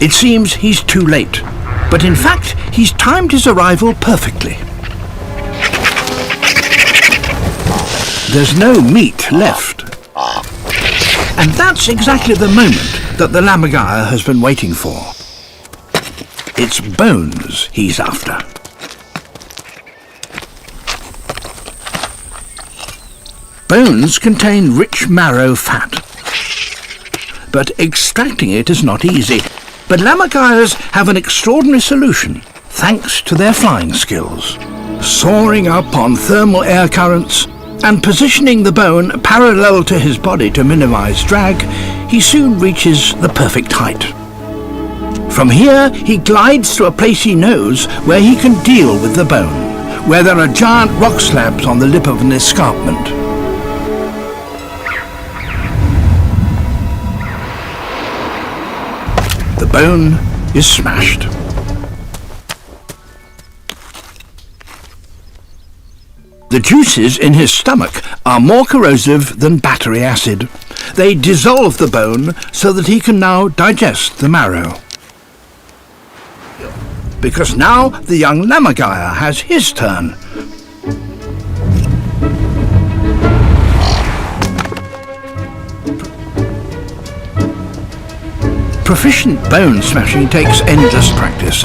It seems he's too late, but in fact he's timed his arrival perfectly. There's no meat left. And that's exactly the moment that the lammergeier has been waiting for. It's bones he's after. Bones contain rich marrow fat, but extracting it is not easy. But lammergeiers have an extraordinary solution, thanks to their flying skills. Soaring up on thermal air currents and positioning the bone parallel to his body to minimize drag, he soon reaches the perfect height. From here, he glides to a place he knows where he can deal with the bone, where there are giant rock slabs on the lip of an escarpment. The bone is smashed. The juices in his stomach are more corrosive than battery acid. They dissolve the bone so that he can now digest the marrow. Because now the young lammergeier has his turn. Proficient bone smashing takes endless practice.